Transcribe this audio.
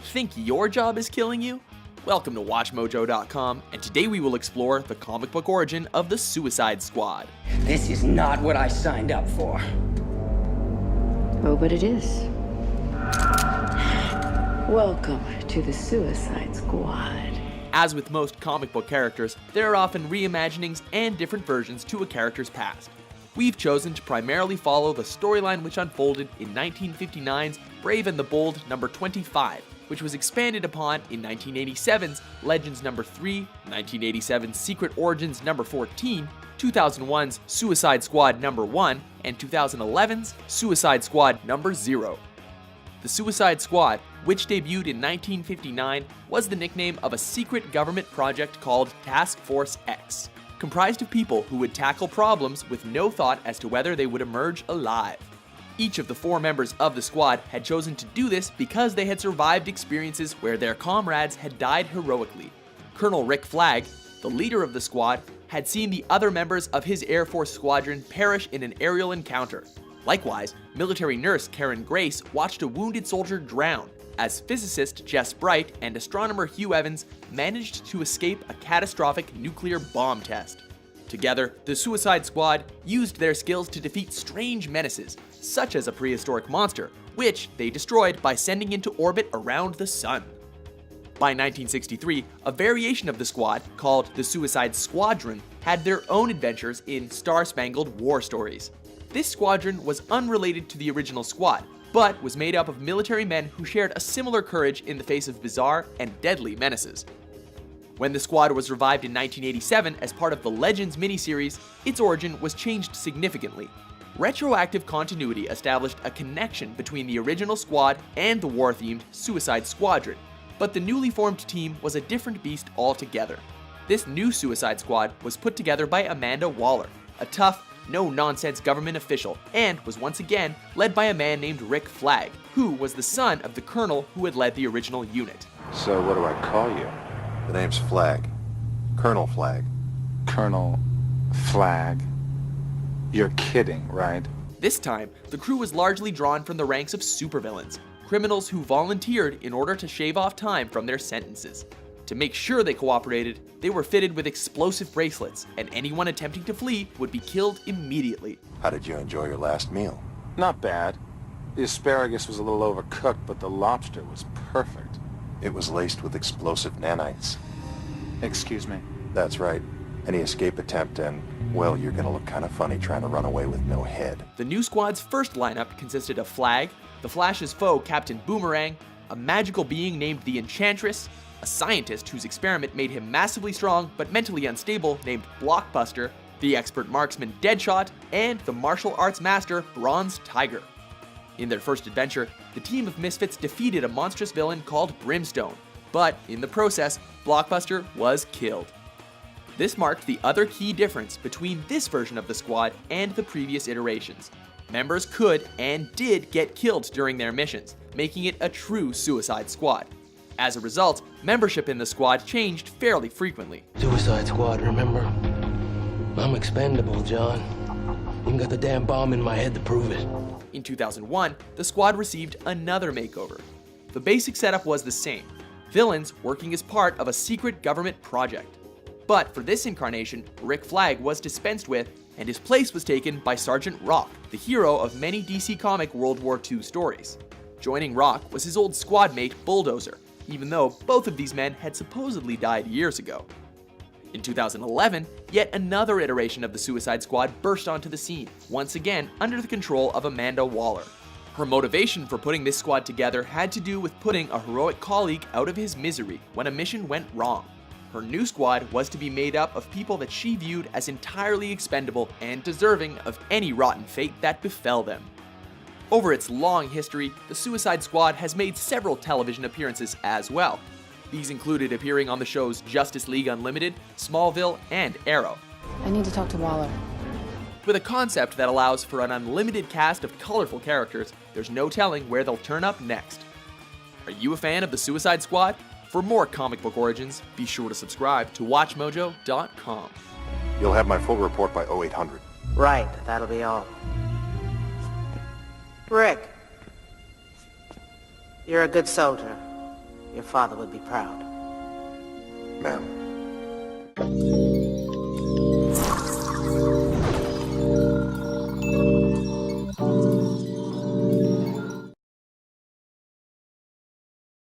Think your job is killing you? Welcome to WatchMojo.com, and today we will explore the comic book origin of the Suicide Squad. This is not what I signed up for. Oh, but it is. Welcome to the Suicide Squad. As with most comic book characters, there are often reimaginings and different versions to a character's past. We've chosen to primarily follow the storyline which unfolded in 1959's Brave and the Bold number 25, which was expanded upon in 1987's Legends number 3, 1987's Secret Origins number 14, 2001's Suicide Squad number 1, and 2011's Suicide Squad number 0. The Suicide Squad, which debuted in 1959, was the nickname of a secret government project called Task Force X, comprised of people who would tackle problems with no thought as to whether they would emerge alive. Each of the 4 members of the squad had chosen to do this because they had survived experiences where their comrades had died heroically. Colonel Rick Flag, the leader of the squad, had seen the other members of his Air Force squadron perish in an aerial encounter. Likewise, military nurse Karen Grace watched a wounded soldier drown, as physicist Jess Bright and astronomer Hugh Evans managed to escape a catastrophic nuclear bomb test. Together, the Suicide Squad used their skills to defeat strange menaces, such as a prehistoric monster, which they destroyed by sending into orbit around the sun. By 1963, a variation of the squad, called the Suicide Squadron, had their own adventures in Star-Spangled War stories. This squadron was unrelated to the original squad, but was made up of military men who shared a similar courage in the face of bizarre and deadly menaces. When the squad was revived in 1987 as part of the Legends miniseries, its origin was changed significantly. Retroactive continuity established a connection between the original squad and the war-themed Suicide Squadron, but the newly formed team was a different beast altogether. This new Suicide Squad was put together by Amanda Waller, a tough, no-nonsense government official, and was once again led by a man named Rick Flag, who was the son of the colonel who had led the original unit. So what do I call you? The name's Flag. Colonel Flag. Colonel Flag. You're kidding, right? This time, the crew was largely drawn from the ranks of supervillains, criminals who volunteered in order to shave off time from their sentences. To make sure they cooperated, they were fitted with explosive bracelets, and anyone attempting to flee would be killed immediately. How did you enjoy your last meal? Not bad. The asparagus was a little overcooked, but the lobster was perfect. It was laced with explosive nanites. Excuse me? That's right. Any escape attempt and, well, you're gonna look kind of funny trying to run away with no head. The new squad's first lineup consisted of Flag, the Flash's foe Captain Boomerang, a magical being named the Enchantress, a scientist whose experiment made him massively strong but mentally unstable named Blockbuster, the expert marksman Deadshot, and the martial arts master Bronze Tiger. In their first adventure, the team of misfits defeated a monstrous villain called Brimstone, but in the process, Blockbuster was killed. This marked the other key difference between this version of the squad and the previous iterations. Members could and did get killed during their missions, making it a true Suicide Squad. As a result, membership in the squad changed fairly frequently. Suicide Squad, remember? I'm expendable, John. Even got the damn bomb in my head to prove it. In 2001, the squad received another makeover. The basic setup was the same, villains working as part of a secret government project. But for this incarnation, Rick Flag was dispensed with, and his place was taken by Sergeant Rock, the hero of many DC Comic World War II stories. Joining Rock was his old squad mate Bulldozer, even though both of these men had supposedly died years ago. In 2011, yet another iteration of the Suicide Squad burst onto the scene, once again under the control of Amanda Waller. Her motivation for putting this squad together had to do with putting a heroic colleague out of his misery when a mission went wrong. Her new squad was to be made up of people that she viewed as entirely expendable and deserving of any rotten fate that befell them. Over its long history, the Suicide Squad has made several television appearances as well. These included appearing on the shows Justice League Unlimited, Smallville, and Arrow. I need to talk to Waller. With a concept that allows for an unlimited cast of colorful characters, there's no telling where they'll turn up next. Are you a fan of the Suicide Squad? For more comic book origins, be sure to subscribe to WatchMojo.com. You'll have my full report by 0800. Right, that'll be all. Rick. You're a good soldier. Your father would be proud. Ma'am.